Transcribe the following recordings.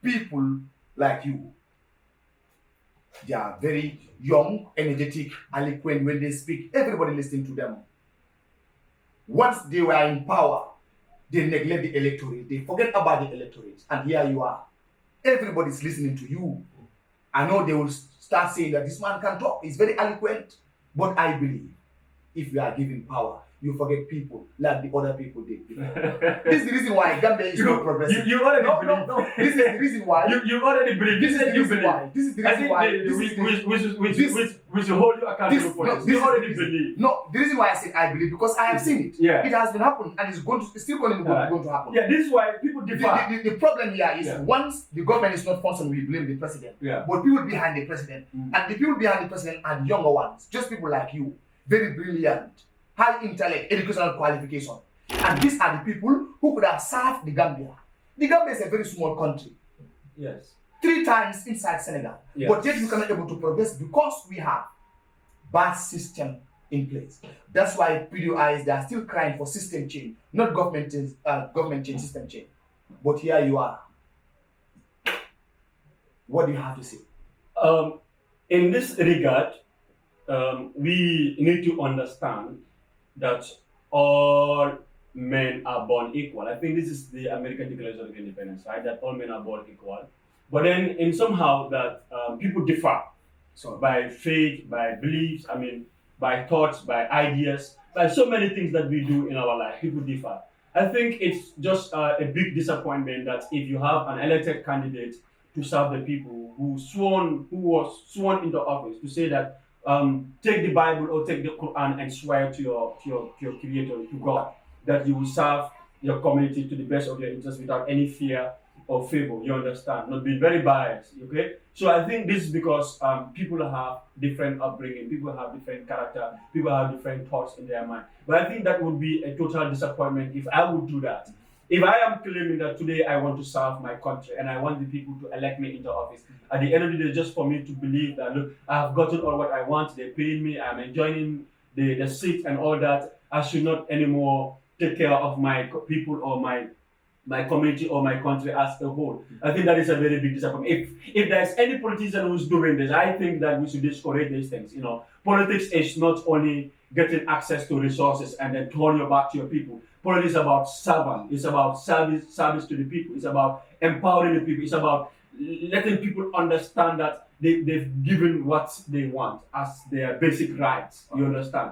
people like you. They are very young, energetic, eloquent when they speak. Everybody listening to them. Once they were in power, they neglect the electorate. They forget about the electorate. And here you are. Everybody's listening to you. I know they will start saying that this man can talk. He's very eloquent. But I believe if you are given power, you forget people like the other people did before. This is the reason why Gambia is not progressive. You already no. This is the reason why. You already believe. This is the reason why. This is the reason why. We should hold you accountable for this. You already believe. No, the reason why I said I believe because I have seen it. Yeah. It has been happening and it's still going to happen. Yeah, this is why people differ. The problem here is once the government is not functioning, we blame the president. Yeah. But people behind the president and the people behind the president are the younger ones, just people like you, very brilliant, high intellect, educational qualification. And these are the people who could have served the Gambia. The Gambia is a very small country. Yes. 3 times inside Senegal. Yes. But yet we cannot able to progress because we have bad system in place. That's why PDIs, they are still crying for system change, not government change, system change. But here you are. What do you have to say? In this regard, we need to understand that all men are born equal. I think this is the American Declaration of Independence, right? That all men are born equal. But then, in somehow that people differ by faith, by beliefs, by thoughts, by ideas, by so many things that we do in our life. People differ. I think it's just a big disappointment that if you have an elected candidate to serve the people who was sworn into office to say that take the Bible or take the Quran and swear to your Creator, to God, that you will serve your community to the best of your interest without any fear or favor. You understand? Not being very biased. Okay. So I think this is because people have different upbringing, people have different character, people have different thoughts in their mind. But I think that would be a total disappointment if I would do that. If I am claiming that today I want to serve my country and I want the people to elect me into office, at the end of the day, just for me to believe that, look, I have gotten all what I want, they're paying me, I'm enjoying the seat and all that, I should not anymore take care of my people or my community or my country as a whole. I think that is a very big disappointment. If there's any politician who's doing this, I think that we should discourage these things. You know, politics is not only getting access to resources and then turn your back to your people. Politics is about servant. It's about service to the people. It's about empowering the people. It's about letting people understand that they've given what they want as their basic rights. You understand?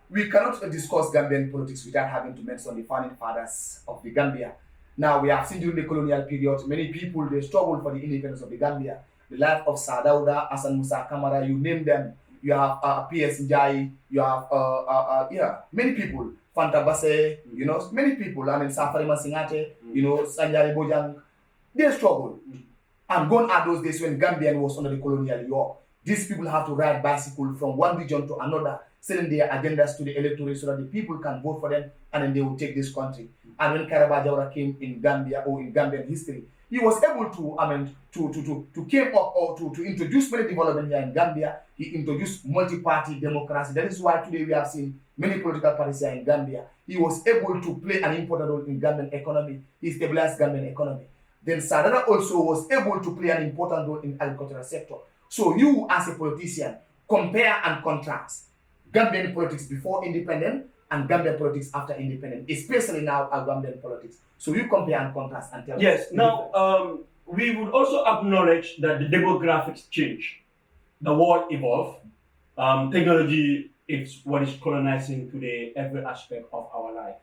We cannot discuss Gambian politics without having to mention the founding fathers of the Gambia. Now, we have seen during the colonial period, many people, they struggled for the independence of the Gambia. The life of Sadauda, Hassan Musa Kamara, you name them. You have P.S. Njai, you have, many people. Fanta Basse, many people. Safari Masingate, Sanjari Bojang, they struggled. And gone are those days when Gambian was under the colonial yoke. These people have to ride bicycle from one region to another, selling their agendas to the electorate so that the people can vote for them and then they will take this country. And when Karaba Jawara came in Gambia or in Gambian history, he was able to came up or to introduce many development here in Gambia. He introduced multi-party democracy. That is why today we have seen many political parties here in Gambia. He was able to play an important role in Gambian economy. He stabilized Gambian economy. Then Sadara also was able to play an important role in agricultural sector. So you as a politician, compare and contrast Gambian politics before independence and Gambian politics after independence, especially now our Gambian politics. So you compare and contrast and tell us. Yes, now we would also acknowledge that the demographics change. The world evolves. Technology is what is colonizing today every aspect of our life.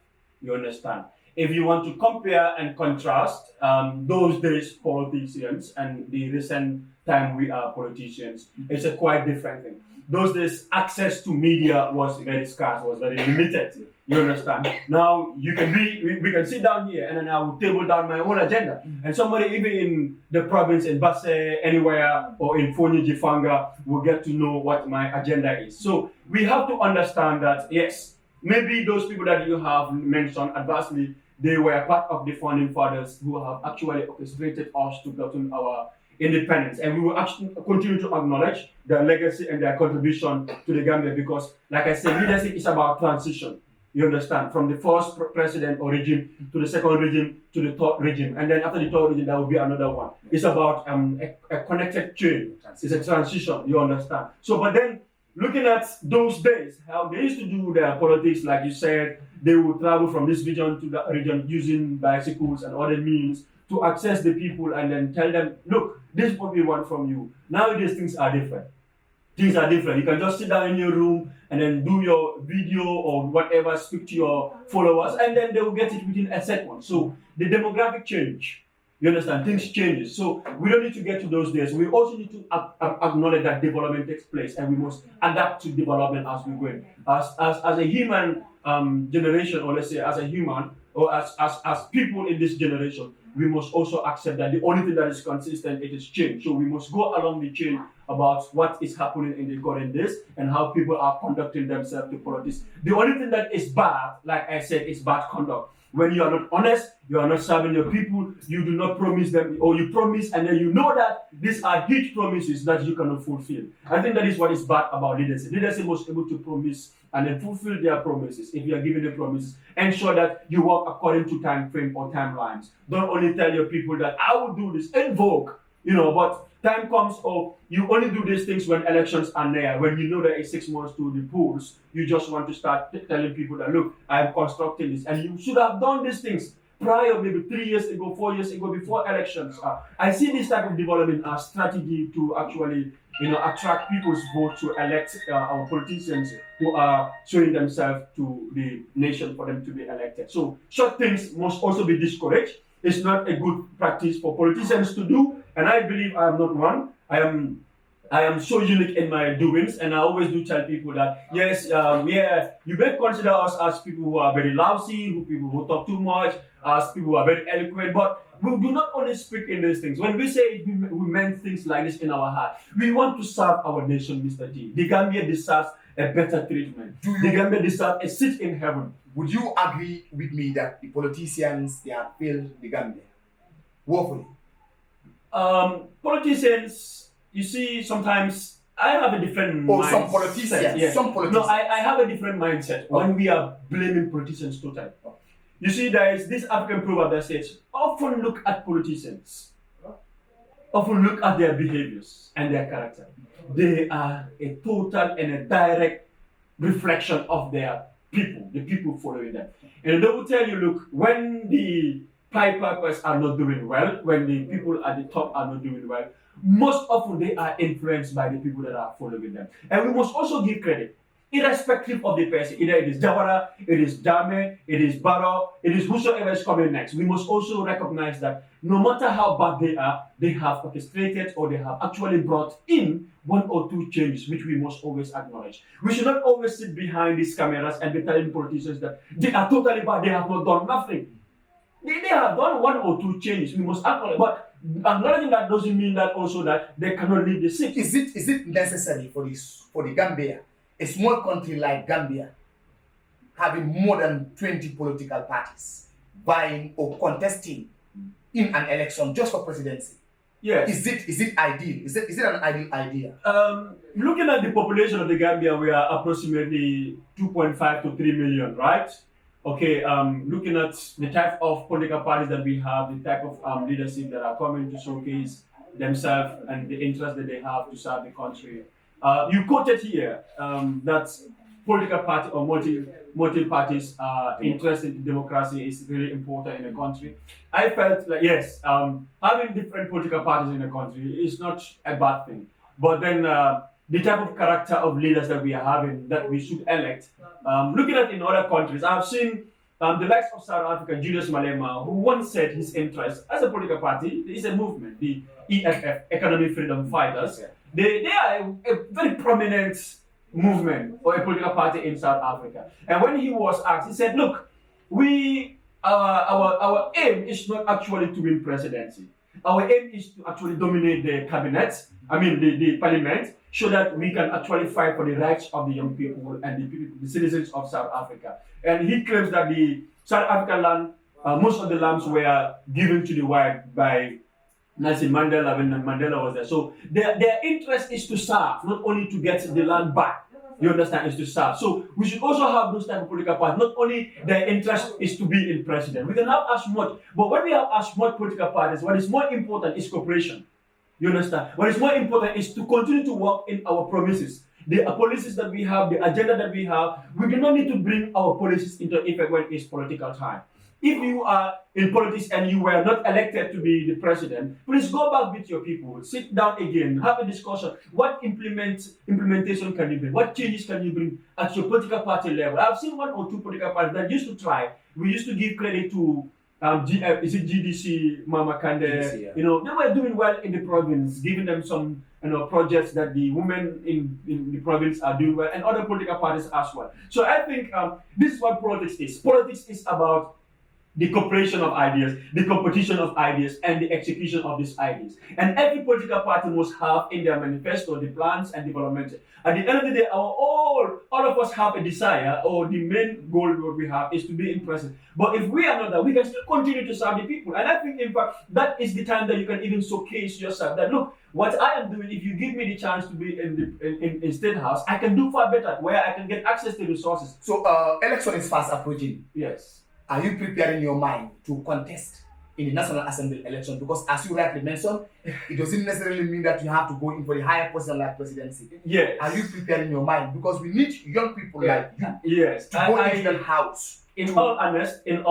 You understand? If you want to compare and contrast those days politicians and the recent time we are politicians, it's a quite different thing. Those days, access to media was very scarce, was very limited. You understand? Now we can sit down here and then I will table down my own agenda. And somebody even in the province, in Basse, anywhere, or in Fonyi Jifanga will get to know what my agenda is. So we have to understand that, yes, maybe those people that you have mentioned adversely, they were part of the founding fathers who have actually orchestrated us to gotten our independence, and we will actually continue to acknowledge their legacy and their contribution to the Gambia because, like I said, leadership is about transition. You understand? From the first president or regime to the second regime to the third regime, and then after the third regime, there will be another one. It's about a connected chain. It's a transition. You understand? So, but then looking at those days, how they used to do their politics, like you said, they would travel from this region to that region using bicycles and other means to access the people and then tell them, look, this is what we want from you. Nowadays, things are different. Things are different. You can just sit down in your room and then do your video or whatever, speak to your followers, and then they will get it within a second. So the demographic change, you understand, things changes. So we don't need to get to those days. We also need to acknowledge that development takes place, and we must adapt to development as we go in. As a human generation, or let's say as a human, or as people in this generation, we must also accept that the only thing that is consistent, it is change. So we must go along the chain about what is happening in the current days and how people are conducting themselves to politics. The only thing that is bad, like I said, is bad conduct. When you are not honest, you are not serving your people, you do not promise them, or you promise and then you know that these are huge promises that you cannot fulfill. I think that is what is bad about leadership. Leadership was able to promise and then fulfill their promises. If you are given the promises, ensure that you work according to time frame or timelines. Don't only tell your people that I will do this, invoke, but time comes or you only do these things when elections are near, when you know there is 6 months to the polls. You just want to start telling people that, look, I am constructing this. And you should have done these things prior, maybe 3 years ago, 4 years ago, before elections. I see this type of development as strategy to actually attract people's vote to elect our politicians who are showing themselves to the nation for them to be elected. So such things must also be discouraged. It's not a good practice for politicians to do, and I believe I am not one. I am so unique in my doings, and I always do tell people that yes, you may consider us as people who are very lousy, people who talk too much, as people who are very eloquent, but we do not only speak in these things. When we say it, we meant things like this in our heart. We want to serve our nation, Mr. G. The Gambia deserves a better treatment. The Gambia deserves a seat in heaven. Would you agree with me that the politicians, they have failed the Gambia woefully? Politicians, you see, sometimes I have a different mindset. Some politicians. Yeah. Some politicians. No, I have a different mindset when we are blaming politicians totally. You see, there is this African proverb that says, often look at politicians, often look at their behaviors and their character. They are a total and a direct reflection of their people, the people following them. And they will tell you, look, when the pipers are not doing well, when the people at the top are not doing well, most often they are influenced by the people that are following them. And we must also give credit, irrespective of the person. Either it is Jawara, it is Dame, it is Barrow, it is whosoever is coming next. We must also recognize that no matter how bad they are, they have orchestrated or they have actually brought in 1 or 2 changes, which we must always acknowledge. We should not always sit behind these cameras and be telling politicians that they are totally bad, they have not done nothing. They have done 1 or 2 changes. We must acknowledge, but acknowledging that doesn't mean that also that they cannot leave the seat. Is it necessary for the Gambia, a small country like Gambia, having more than 20 political parties vying or contesting in an election just for presidency? Yes. Is it ideal? Is it an ideal idea? Looking at the population of the Gambia, we are approximately 2.5 to 3 million, right? Okay, looking at the type of political parties that we have, the type of leadership that are coming to showcase themselves and the interest that they have to serve the country. You quoted here that political party or multi parties interest in democracy is really important in a country. I felt like yes, having different political parties in a country is not a bad thing. But then the type of character of leaders that we are having, that we should elect. Looking at in other countries, I've seen the likes of South Africa, Julius Malema, who once said his interest as a political party is a movement, the EFF, Economic Freedom Fighters. They are a very prominent movement or a political party in South Africa. And when he was asked, he said, look, our aim is not actually to win presidency. Our aim is to actually dominate the cabinet, the parliament, so that we can actually fight for the rights of the young people and the citizens of South Africa. And he claims that the South African land, most of the lands were given to the white by Nelson Mandela when Mandela was there. So their interest is to serve, not only to get the land back. You understand? Is to serve. So we should also have those type of political parties. Not only their interest is to be in president. We can have as much, but when we have as much political parties, what is more important is cooperation. You understand? What is more important is to continue to work in our promises. The policies that we have, the agenda that we have, we do not need to bring our policies into effect when it's political time. If you are in politics and you were not elected to be the president, please go back with your people, sit down again, have a discussion. What implementation can you bring? What changes can you bring at your political party level? I've seen 1 or 2 political parties that used to try. We used to give credit to is it GDC, Mama Kande? GDC, yeah. You know, they were doing well in the province, giving them some projects that the women in the province are doing well, and other political parties as well. So I think this is what politics is. Politics is about the cooperation of ideas, the competition of ideas, and the execution of these ideas. And every political party must have in their manifesto the plans and development. At the end of the day, all of us have a desire, or the main goal that we have is to be in president. But if we are not that, we can still continue to serve the people. And I think, in fact, that is the time that you can even showcase yourself. That look, what I am doing, if you give me the chance to be in State House, I can do far better, where I can get access to resources. So election is fast approaching. Yes. Are you preparing your mind to contest in the National Assembly election? Because as you rightly mentioned, it doesn't necessarily mean that you have to go in for the higher position like presidency. Yes. Are you preparing your mind? Because we need young people like you Yes. to go into the house. In all honest,